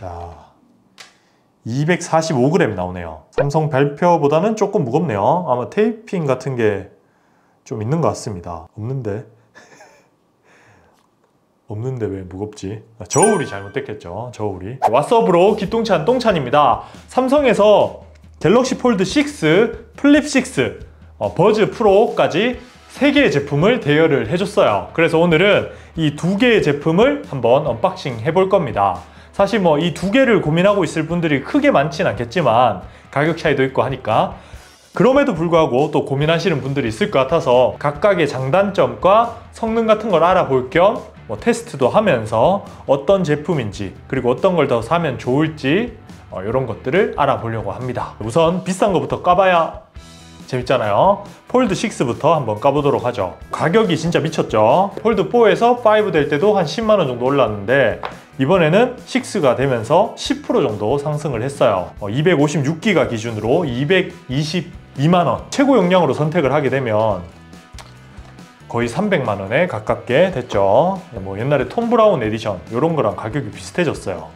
자, 245g 나오네요. 삼성 발표보다는 조금 무겁네요. 아마 테이핑 같은 게 좀 있는 것 같습니다. 없는데 없는데 왜 무겁지? 저울이 잘못됐겠죠. 저울이. 왓썹으로 기똥찬 똥찬입니다. 삼성에서 갤럭시 폴드 6, 플립 6, 버즈 프로까지 3개의 제품을 대여를 해줬어요. 그래서 오늘은 이 2개의 제품을 한번 언박싱 해볼 겁니다. 사실 뭐 이 2개를 고민하고 있을 분들이 크게 많진 않겠지만 가격 차이도 있고 하니까, 그럼에도 불구하고 또 고민하시는 분들이 있을 것 같아서 각각의 장단점과 성능 같은 걸 알아볼 겸 뭐 테스트도 하면서 어떤 제품인지, 그리고 어떤 걸 더 사면 좋을지 이런 것들을 알아보려고 합니다. 우선 비싼 거부터 까봐야 재밌잖아요. 폴드 6부터 한번 까보도록 하죠. 가격이 진짜 미쳤죠. 폴드 4에서 5 될 때도 한 10만원 정도 올랐는데 이번에는 6가 되면서 10% 정도 상승을 했어요. 256기가 기준으로 222만원, 최고 용량으로 선택을 하게 되면 거의 300만원에 가깝게 됐죠. 뭐 옛날에 톰 브라운 에디션 이런 거랑 가격이 비슷해졌어요.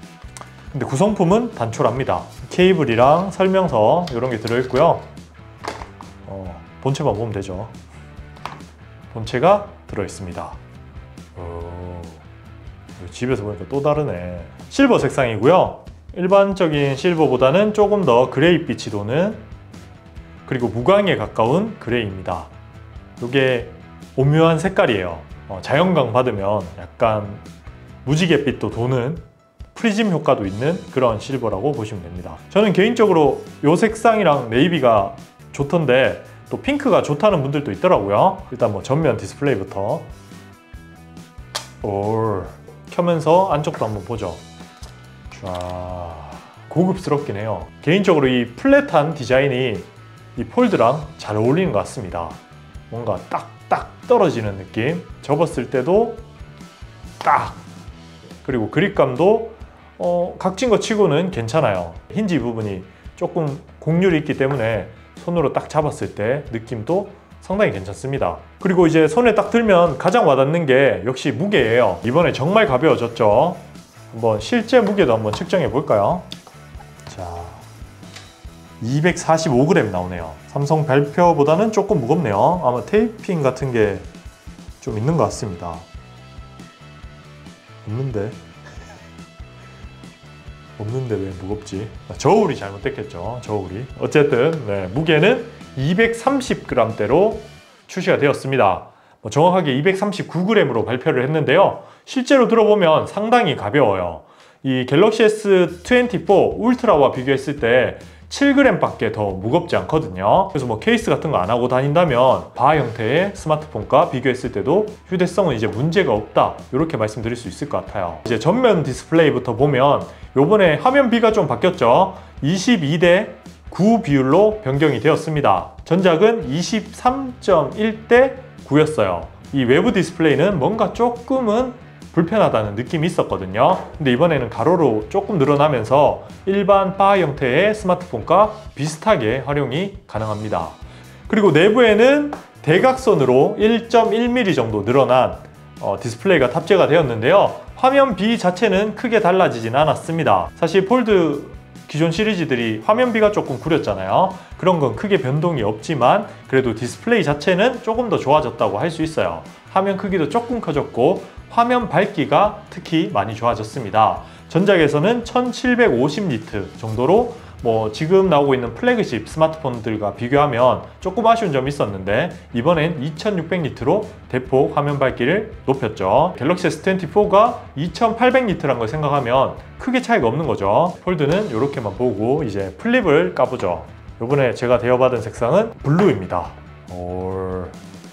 근데 구성품은 단촐합니다. 케이블이랑 설명서 이런 게 들어있고요. 본체만 보면 되죠. 본체가 들어있습니다. 집에서 보니까 또 다르네. 실버 색상이고요. 일반적인 실버보다는 조금 더 그레이빛이 도는, 그리고 무광에 가까운 그레이입니다. 이게 오묘한 색깔이에요. 자연광 받으면 약간 무지갯빛도 도는 프리즘 효과도 있는 그런 실버라고 보시면 됩니다. 저는 개인적으로 이 색상이랑 네이비가 좋던데 또 핑크가 좋다는 분들도 있더라고요. 일단 뭐 전면 디스플레이부터 켜면서 안쪽도 한번 보죠. 자, 고급스럽긴 해요. 개인적으로 이 플랫한 디자인이 이 폴드랑 잘 어울리는 것 같습니다. 뭔가 딱딱 떨어지는 느낌, 접었을 때도 딱, 그리고 그립감도 각진 거 치고는 괜찮아요. 힌지 부분이 조금 곡률이 있기 때문에 손으로 딱 잡았을 때 느낌도 상당히 괜찮습니다. 그리고 이제 손에 딱 들면 가장 와닿는 게 역시 무게예요. 이번에 정말 가벼워졌죠. 한번 실제 무게도 한번 측정해 볼까요? 자, 245g 나오네요. 삼성 발표보다는 조금 무겁네요. 아마 테이핑 같은 게 좀 있는 것 같습니다. 없는데 왜 무겁지? 저울이 잘못됐겠죠. 저울이. 어쨌든 네, 무게는 230g대로 출시가 되었습니다. 정확하게 239g으로 발표를 했는데요. 실제로 들어보면 상당히 가벼워요. 이 갤럭시 S24 울트라와 비교했을 때 7g 밖에 더 무겁지 않거든요. 그래서 뭐 케이스 같은 거 안 하고 다닌다면 바 형태의 스마트폰과 비교했을 때도 휴대성은 이제 문제가 없다, 이렇게 말씀드릴 수 있을 것 같아요. 이제 전면 디스플레이부터 보면 요번에 화면 비가 좀 바뀌었죠. 22대 9 비율로 변경이 되었습니다. 전작은 23.1대 9였어요. 이 외부 디스플레이는 뭔가 조금은 불편하다는 느낌이 있었거든요. 근데 이번에는 가로로 조금 늘어나면서 일반 바 형태의 스마트폰과 비슷하게 활용이 가능합니다. 그리고 내부에는 대각선으로 1.1mm 정도 늘어난 디스플레이가 탑재가 되었는데요. 화면 비 자체는 크게 달라지진 않았습니다. 사실 폴드 기존 시리즈들이 화면 비가 조금 구렸잖아요. 그런 건 크게 변동이 없지만 그래도 디스플레이 자체는 조금 더 좋아졌다고 할 수 있어요. 화면 크기도 조금 커졌고 화면 밝기가 특히 많이 좋아졌습니다. 전작에서는 1750니트 정도로 뭐 지금 나오고 있는 플래그십 스마트폰들과 비교하면 조금 아쉬운 점이 있었는데 이번엔 2600니트로 대폭 화면 밝기를 높였죠. 갤럭시 S24가 2800니트란 걸 생각하면 크게 차이가 없는 거죠. 폴드는 이렇게만 보고 이제 플립을 까보죠. 이번에 제가 대여받은 색상은 블루입니다.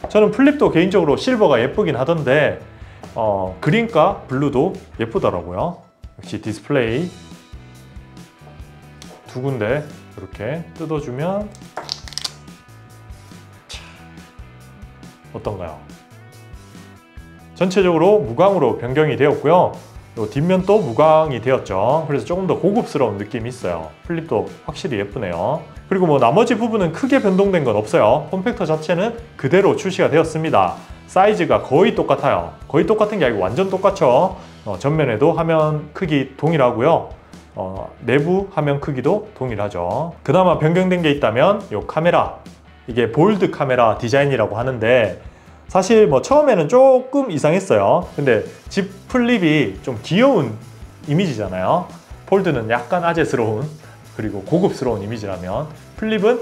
저는 플립도 개인적으로 실버가 예쁘긴 하던데 그린과 블루도 예쁘더라고요. 역시 디스플레이 두 군데 이렇게 뜯어주면 어떤가요? 전체적으로 무광으로 변경이 되었고요. 뒷면도 무광이 되었죠. 그래서 조금 더 고급스러운 느낌이 있어요. 플립도 확실히 예쁘네요. 그리고 뭐 나머지 부분은 크게 변동된 건 없어요. 폼팩터 자체는 그대로 출시가 되었습니다. 사이즈가 거의 똑같아요. 거의 똑같은 게 아니고 완전 똑같죠. 전면에도 화면 크기 동일하고요. 내부 화면 크기도 동일하죠. 그나마 변경된 게 있다면 이 카메라, 이게 볼드 카메라 디자인이라고 하는데 사실 뭐 처음에는 조금 이상했어요. 근데 집 플립이 좀 귀여운 이미지잖아요. 폴드는 약간 아재스러운 그리고 고급스러운 이미지라면 플립은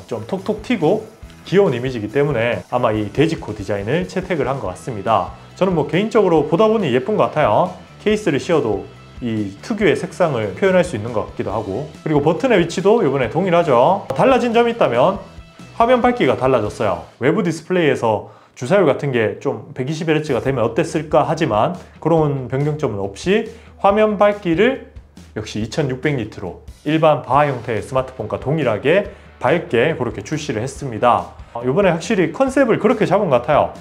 좀 톡톡 튀고 귀여운 이미지이기 때문에 아마 이 돼지코 디자인을 채택을 한 것 같습니다. 저는 뭐 개인적으로 보다 보니 예쁜 것 같아요. 케이스를 씌워도 이 특유의 색상을 표현할 수 있는 것 같기도 하고, 그리고 버튼의 위치도 이번에 동일하죠. 달라진 점이 있다면 화면 밝기가 달라졌어요. 외부 디스플레이에서 주사율 같은 게 좀 120Hz가 되면 어땠을까 하지만 그런 변경점은 없이 화면 밝기를 역시 2600니트로 일반 바하 형태의 스마트폰과 동일하게 밝게 그렇게 출시를 했습니다. 이번에 확실히 컨셉을 그렇게 잡은 것 같아요.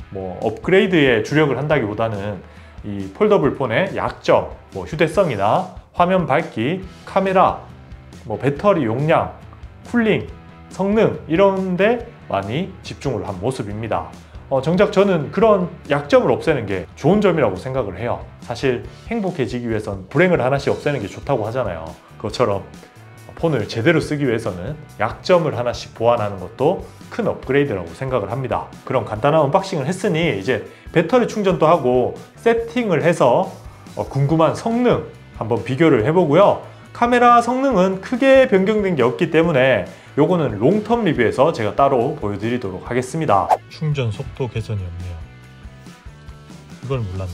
뭐 업그레이드에 주력을 한다기보다는 이 폴더블 폰의 약점, 뭐 휴대성이나 화면 밝기, 카메라, 뭐 배터리 용량, 쿨링, 성능 이런 데 많이 집중을 한 모습입니다. 정작 저는 그런 약점을 없애는 게 좋은 점이라고 생각을 해요. 사실 행복해지기 위해선 불행을 하나씩 없애는 게 좋다고 하잖아요. 그것처럼 폰을 제대로 쓰기 위해서는 약점을 하나씩 보완하는 것도 큰 업그레이드라고 생각을 합니다. 그런 간단한 언박싱을 했으니 이제 배터리 충전도 하고 세팅을 해서 궁금한 성능 한번 비교를 해보고요. 카메라 성능은 크게 변경된 게 없기 때문에 요거는 롱텀 리뷰에서 제가 따로 보여드리도록 하겠습니다. 충전 속도 개선이 없네요. 이걸 몰랐네.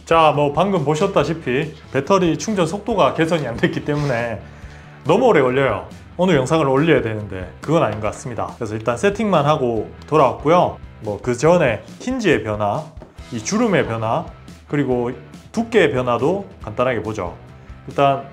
자, 뭐 방금 보셨다시피 배터리 충전 속도가 개선이 안 됐기 때문에 너무 오래 걸려요. 오늘 영상을 올려야 되는데 그건 아닌 것 같습니다. 그래서 일단 세팅만 하고 돌아왔고요. 뭐 그 전에 힌지의 변화, 이 주름의 변화, 그리고 두께의 변화도 간단하게 보죠. 일단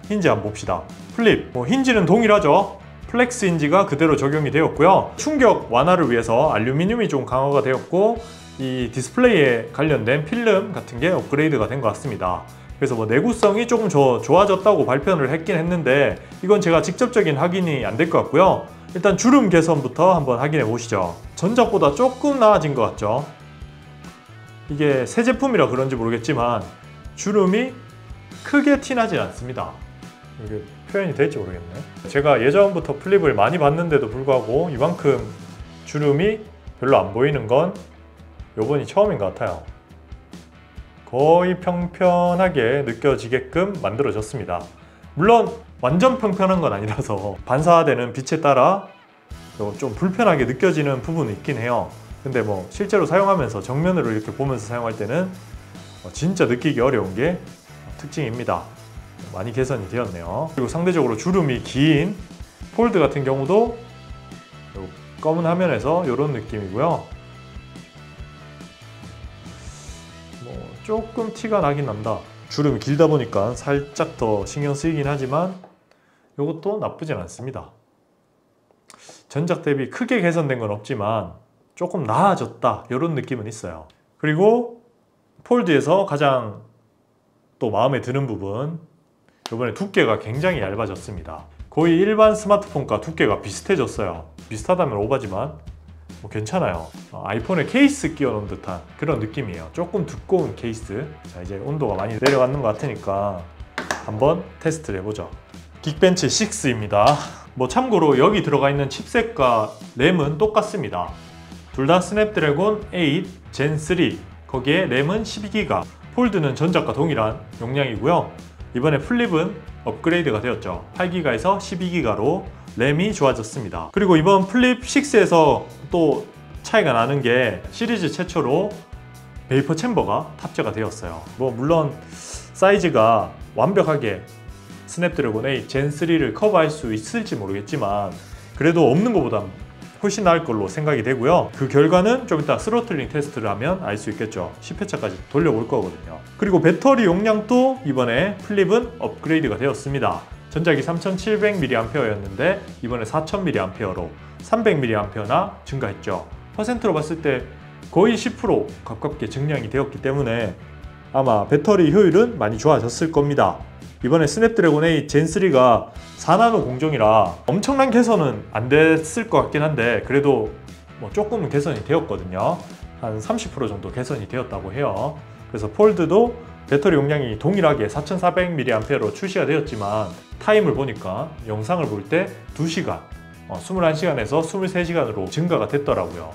힌지 한번 봅시다. 플립, 힌지는 동일하죠. 플렉스 힌지가 그대로 적용이 되었고요. 충격 완화를 위해서 알루미늄이 좀 강화가 되었고 이 디스플레이에 관련된 필름 같은 게 업그레이드가 된 것 같습니다. 그래서 뭐 내구성이 조금 좋아졌다고 발표를 했긴 했는데 이건 제가 직접적인 확인이 안 될 것 같고요. 일단 주름 개선부터 한번 확인해 보시죠. 전작보다 조금 나아진 것 같죠. 이게 새 제품이라 그런지 모르겠지만 주름이 크게 티나지 않습니다. 이게 표현이 될지 모르겠네. 제가 예전부터 플립을 많이 봤는데도 불구하고 이만큼 주름이 별로 안 보이는 건 요번이 처음인 것 같아요. 거의 평평하게 느껴지게끔 만들어졌습니다. 물론 완전 평평한 건 아니라서 반사되는 빛에 따라 좀 불편하게 느껴지는 부분이 있긴 해요. 근데 뭐 실제로 사용하면서 정면으로 이렇게 보면서 사용할 때는 진짜 느끼기 어려운 게 특징입니다. 많이 개선이 되었네요. 그리고 상대적으로 주름이 긴 폴드 같은 경우도 검은 화면에서 이런 느낌이고요. 조금 티가 나긴 난다. 주름이 길다 보니까 살짝 더 신경 쓰이긴 하지만 이것도 나쁘진 않습니다. 전작 대비 크게 개선된 건 없지만 조금 나아졌다 이런 느낌은 있어요. 그리고 폴드에서 가장 또 마음에 드는 부분, 이번에 두께가 굉장히 얇아졌습니다. 거의 일반 스마트폰과 두께가 비슷해졌어요. 비슷하다면 오바지만 뭐 괜찮아요. 아이폰에 케이스 끼워 놓은 듯한 그런 느낌이에요. 조금 두꺼운 케이스. 자, 이제 온도가 많이 내려가는 것 같으니까 한번 테스트를 해보죠. 긱벤치 6입니다. 뭐 참고로 여기 들어가 있는 칩셋과 램은 똑같습니다. 둘 다 스냅드래곤 8 젠 3, 거기에 램은 12기가, 폴드는 전작과 동일한 용량이고요. 이번에 플립은 업그레이드가 되었죠. 8기가에서 12기가로 램이 좋아졌습니다. 그리고 이번 플립 6에서 또 차이가 나는 게 시리즈 최초로 베이퍼 챔버가 탑재가 되었어요. 뭐 물론 사이즈가 완벽하게 스냅드래곤 8 젠 3를 커버할 수 있을지 모르겠지만 그래도 없는 것보다 훨씬 나을 걸로 생각이 되고요. 그 결과는 좀 이따 스로틀링 테스트를 하면 알 수 있겠죠. 10회차까지 돌려볼 거거든요. 그리고 배터리 용량도 이번에 플립은 업그레이드가 되었습니다. 전작이 3700mAh였는데 이번에 4000mAh로 300mAh나 증가했죠. 퍼센트로 봤을 때 거의 10% 가깝게 증량이 되었기 때문에 아마 배터리 효율은 많이 좋아졌을 겁니다. 이번에 스냅드래곤 8 젠 3가 4나노 공정이라 엄청난 개선은 안 됐을 것 같긴 한데 그래도 뭐 조금은 개선이 되었거든요. 한 30% 정도 개선이 되었다고 해요. 그래서 폴드도 배터리 용량이 동일하게 4400mAh로 출시가 되었지만 타임을 보니까 영상을 볼 때 2시간, 21시간에서 23시간으로 증가가 됐더라고요.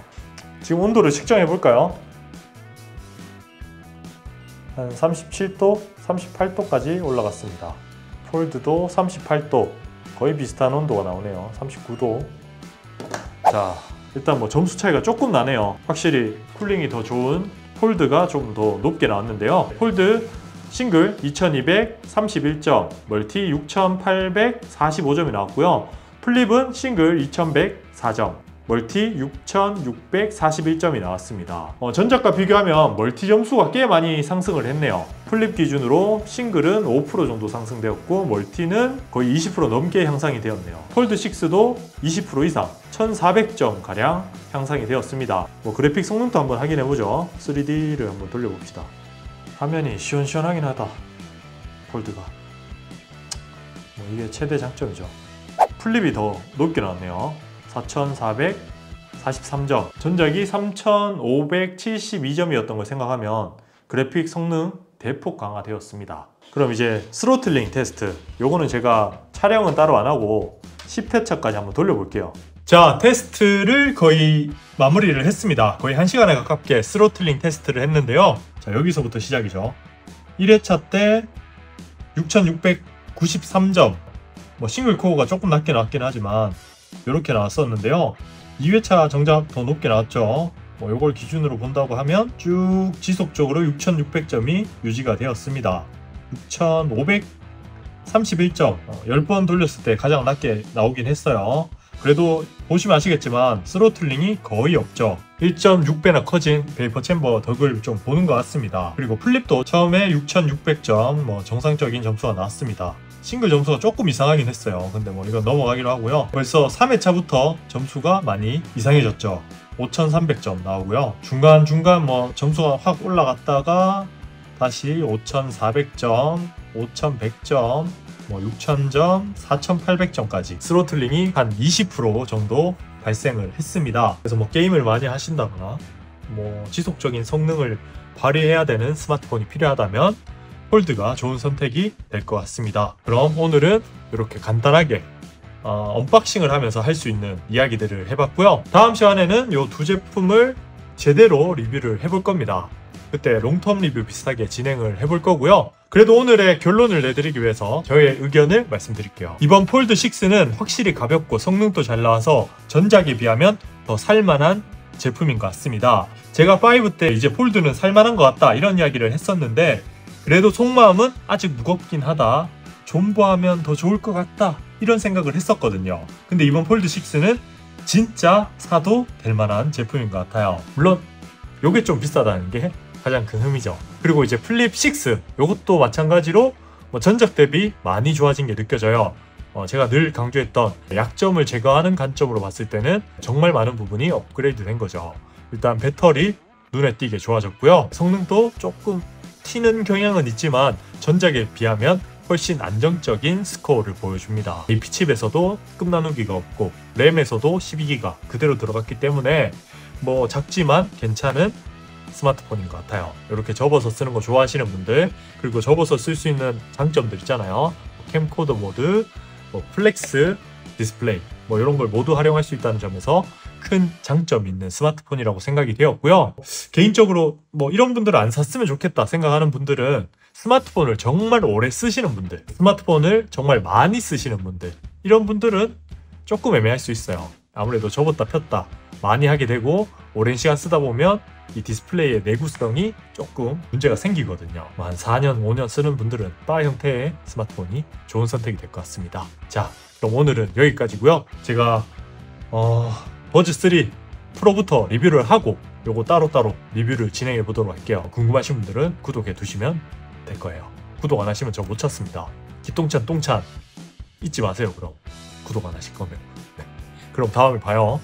지금 온도를 측정해 볼까요? 한 37도, 38도까지 올라갔습니다. 폴드도 38도, 거의 비슷한 온도가 나오네요. 39도. 자, 일단 뭐 점수 차이가 조금 나네요. 확실히 쿨링이 더 좋은 폴드가 좀 더 높게 나왔는데요. 폴드 싱글 2231점, 멀티 6845점이 나왔고요. 플립은 싱글 2104점, 멀티 6641점이 나왔습니다. 전작과 비교하면 멀티 점수가 꽤 많이 상승을 했네요. 플립 기준으로 싱글은 5% 정도 상승되었고 멀티는 거의 20% 넘게 향상이 되었네요. 폴드 6도 20% 이상 1400점 가량 향상이 되었습니다. 그래픽 성능도 한번 확인해보죠. 3D를 한번 돌려봅시다. 화면이 시원시원하긴 하다. 폴드가 이게 최대 장점이죠. 플립이 더 높게 나왔네요. 4443점, 전작이 3572점이었던 걸 생각하면 그래픽 성능 대폭 강화되었습니다. 그럼 이제 스로틀링 테스트, 요거는 제가 촬영은 따로 안 하고 10회차까지 한번 돌려볼게요. 자, 테스트를 거의 마무리를 했습니다. 거의 1시간에 가깝게 스로틀링 테스트를 했는데요. 자, 여기서부터 시작이죠. 1회차 때 6693점, 싱글 코어가 조금 낮게 나왔긴 하지만 이렇게 나왔었는데요. 2회차 정작 더 높게 나왔죠. 요걸 기준으로 본다고 하면 쭉 지속적으로 6600점이 유지가 되었습니다. 6531점, 10번 돌렸을 때 가장 낮게 나오긴 했어요. 그래도 보시면 아시겠지만 스로틀링이 거의 없죠. 1.6배나 커진 베이퍼 챔버 덕을 좀 보는 것 같습니다. 그리고 플립도 처음에 6600점 정상적인 점수가 나왔습니다. 싱글 점수가 조금 이상하긴 했어요. 근데 이건 넘어가기로 하고요. 벌써 3회차부터 점수가 많이 이상해졌죠. 5300점 나오고요. 중간중간 점수가 확 올라갔다가 다시 5400점, 5100점, 6000점, 4800점까지 스로틀링이 한 20% 정도 발생을 했습니다. 그래서 게임을 많이 하신다거나 지속적인 성능을 발휘해야 되는 스마트폰이 필요하다면 폴드가 좋은 선택이 될 것 같습니다. 그럼 오늘은 이렇게 간단하게 언박싱을 하면서 할 수 있는 이야기들을 해봤고요. 다음 시간에는 이 두 제품을 제대로 리뷰를 해볼 겁니다. 그때 롱텀 리뷰 비슷하게 진행을 해볼 거고요. 그래도 오늘의 결론을 내드리기 위해서 저의 의견을 말씀드릴게요. 이번 폴드 6는 확실히 가볍고 성능도 잘 나와서 전작에 비하면 더 살만한 제품인 것 같습니다. 제가 5 때 이제 폴드는 살만한 것 같다 이런 이야기를 했었는데 그래도 속마음은 아직 무겁긴 하다, 존버하면 더 좋을 것 같다 이런 생각을 했었거든요. 근데 이번 폴드 6는 진짜 사도 될 만한 제품인 것 같아요. 물론 요게 좀 비싸다는 게 가장 큰 흠이죠. 그리고 이제 플립 6 요것도 마찬가지로 전작 대비 많이 좋아진 게 느껴져요. 제가 늘 강조했던 약점을 제거하는 관점으로 봤을 때는 정말 많은 부분이 업그레이드 된 거죠. 일단 배터리 눈에 띄게 좋아졌고요. 성능도 조금 튀는 경향은 있지만 전작에 비하면 훨씬 안정적인 스코어를 보여줍니다. AP칩에서도 급 나누기가 없고 램에서도 12기가 그대로 들어갔기 때문에 작지만 괜찮은 스마트폰인 것 같아요. 이렇게 접어서 쓰는 거 좋아하시는 분들, 그리고 접어서 쓸 수 있는 장점들 있잖아요. 캠코더 모드, 플렉스 디스플레이 이런 걸 모두 활용할 수 있다는 점에서 큰 장점이 있는 스마트폰이라고 생각이 되었고요. 개인적으로 이런 분들은 안 샀으면 좋겠다 생각하는 분들은 스마트폰을 정말 오래 쓰시는 분들, 스마트폰을 정말 많이 쓰시는 분들, 이런 분들은 조금 애매할 수 있어요. 아무래도 접었다 폈다 많이 하게 되고 오랜 시간 쓰다 보면 이 디스플레이의 내구성이 조금 문제가 생기거든요. 한 4년, 5년 쓰는 분들은 바 형태의 스마트폰이 좋은 선택이 될 것 같습니다. 자, 그럼 오늘은 여기까지고요. 제가 버즈3 프로부터 리뷰를 하고 요거 따로따로 리뷰를 진행해 보도록 할게요. 궁금하신 분들은 구독해 두시면 될 거예요. 구독 안 하시면 저 못 찾습니다. 기똥찬 똥찬 잊지 마세요. 그럼 구독 안 하실 거면. 네. 그럼 다음에 봐요.